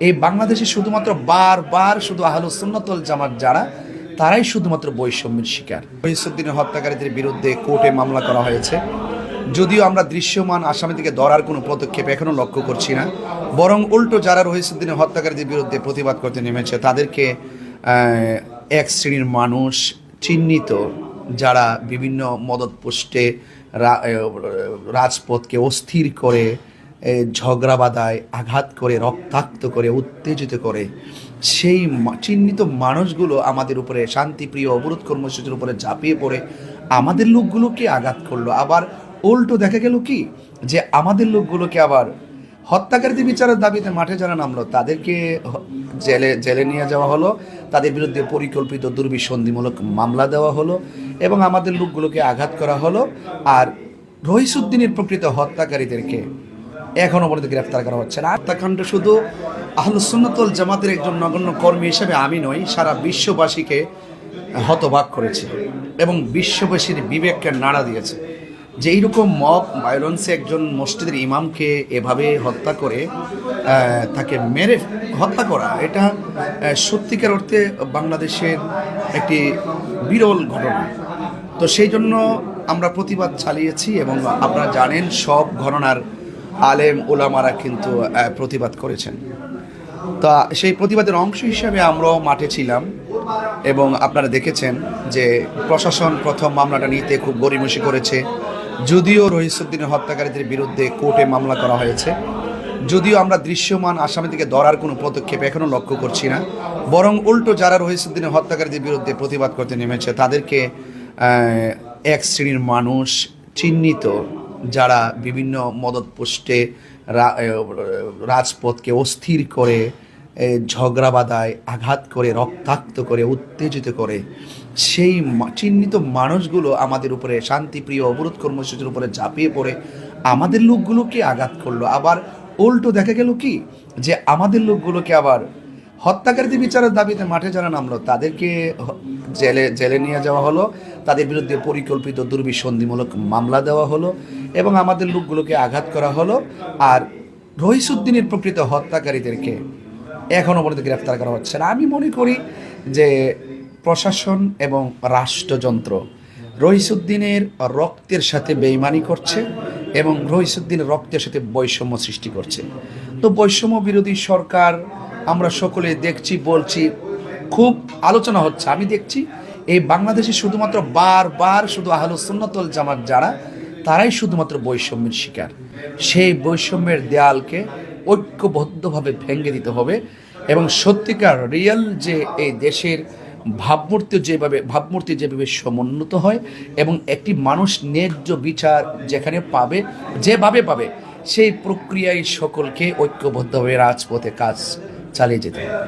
এই বাংলাদেশে শুধুমাত্র বারবার শুধু আহলুস সুন্নাত ওয়াল জামাত যারা তারাই শুধুমাত্র বৈষম্যের শিকার। রহিসউদ্দিনের হত্যাকারীদের বিরুদ্ধে কোর্টে মামলা করা হয়েছে, যদিও আমরা দৃশ্যমান আসামিদেরকে ধরার কোনো পদক্ষেপ এখনও লক্ষ্য করছি না, বরং উল্টো যারা রহিসউদ্দিনের হত্যাকারীদের বিরুদ্ধে প্রতিবাদ করতে নেমেছে তাদেরকে এক শ্রেণীর মানুষ চিহ্নিত, যারা বিভিন্ন মদতপুষ্টে রাজপথকে অস্থির করে, ঝগড়া বাঁধায়, আঘাত করে, রক্তাক্ত করে, উত্তেজিত করে, সেই চিহ্নিত মানুষগুলো আমাদের উপরে শান্তিপ্রিয় অবরোধ কর্মসূচির উপরে ঝাঁপিয়ে পড়ে আমাদের লোকগুলোকে আঘাত করলো। আবার উল্টো দেখা গেল কি যে আমাদের লোকগুলোকে আবার হত্যাকারীদের বিচারের দাবিতে মাঠে যারা নামলো তাদেরকে জেলে নিয়ে যাওয়া হলো, তাদের বিরুদ্ধে পরিকল্পিত দুর্বিসন্ধিমূলক মামলা দেওয়া হলো এবং আমাদের লোকগুলোকে আঘাত করা হলো। আর রহিসউদ্দিনের প্রকৃত হত্যাকারীদেরকে এখনও পর্যন্ত গ্রেফতার করা হচ্ছে না। হত্যাকাণ্ড শুধু আহলুস সুন্নাত ওয়াল জামাতের একজন নগণ্য কর্মী হিসেবে আমি নই, সারা বিশ্ববাসীকে হতবাক করেছে এবং বিশ্ববাসীর বিবেককে নাড়া দিয়েছে যে এইরকম মব ভায়োলেন্সে একজন মসজিদের ইমামকে এভাবে হত্যা করে তাকে মেরে হত্যা করা, এটা সত্যিকার অর্থে বাংলাদেশের একটি বিরল ঘটনা। তো সেই জন্য আমরা প্রতিবাদ চালিয়েছি এবং আপনারা জানেন সব ঘটনার আলেম ওলামারা কিন্তু প্রতিবাদ করেছেন। তা সেই প্রতিবাদের অংশ হিসেবে আমরাও মাঠে ছিলাম এবং আপনারা দেখেছেন যে প্রশাসন প্রথম মামলাটা নিতে খুব গড়িমসি করেছে, যদিও রহিসউদ্দিনের হত্যাকারীদের বিরুদ্ধে কোর্টে মামলা করা হয়েছে, যদিও আমরা দৃশ্যমান আসামিদেরকে ধরার কোনো পদক্ষেপ এখনও লক্ষ্য করছি না, বরং উল্টো যারা রহিসউদ্দিনের হত্যাকারীদের বিরুদ্ধে প্রতিবাদ করতে নেমেছে তাদেরকে এক শ্রেণীর মানুষ চিহ্নিত, যারা বিভিন্ন মদতপুষ্টে রাজপথকে অস্থির করে, ঝগড়া বাঁধায়, আঘাত করে, রক্তাক্ত করে, উত্তেজিত করে, সেই চিহ্নিত মানুষগুলো আমাদের উপরে শান্তিপ্রিয় অবরোধ কর্মসূচির উপরে ঝাঁপিয়ে পড়ে আমাদের লোকগুলোকে আঘাত করলো। আবার উল্টো দেখা গেল কি যে আমাদের লোকগুলোকে আবার হত্যাকারীদের বিচারের দাবিতে মাঠে যারা নামলো তাদেরকে জেলে নিয়ে যাওয়া হলো, তাদের বিরুদ্ধে পরিকল্পিত দুর্বিসন্ধিমূলক মামলা দেওয়া হলো এবং আমাদের লোকগুলোকে আঘাত করা হলো। আর রহিসউদ্দিনের প্রকৃত হত্যাকারীদেরকে এখনও পর্যন্ত গ্রেফতার করা হচ্ছে না। আমি মনে করি যে প্রশাসন এবং রাষ্ট্রযন্ত্র রহিসউদ্দিনের রক্তের সাথে বেইমানি করছে এবং রহিসউদ্দিনের রক্তের সাথে বৈষম্য সৃষ্টি করছে। তো বৈষম্য বিরোধী সরকার আমরা সকলে দেখছি, বলছি, খুব আলোচনা হচ্ছে, আমি দেখছি এই বাংলাদেশে শুধুমাত্র বারবার শুধু আহলুস সুন্নাত ওয়াল জামাত যারা তারাই শুধুমাত্র বৈষম্যের শিকার। সেই বৈষম্যের দেয়ালকে ঐক্যবদ্ধভাবে ভেঙে দিতে হবে এবং সত্যিকার রিয়েল যে এই দেশের ভাবমূর্তি যেভাবে সমুন্নত হয় এবং একটি মানুষ ন্যায্য বিচার যেখানে পাবে, যেভাবে পাবে, সেই প্রক্রিয়ায় সকলকে ঐক্যবদ্ধভাবে রাজপথে কাজ চালিয়ে যেতে হবে।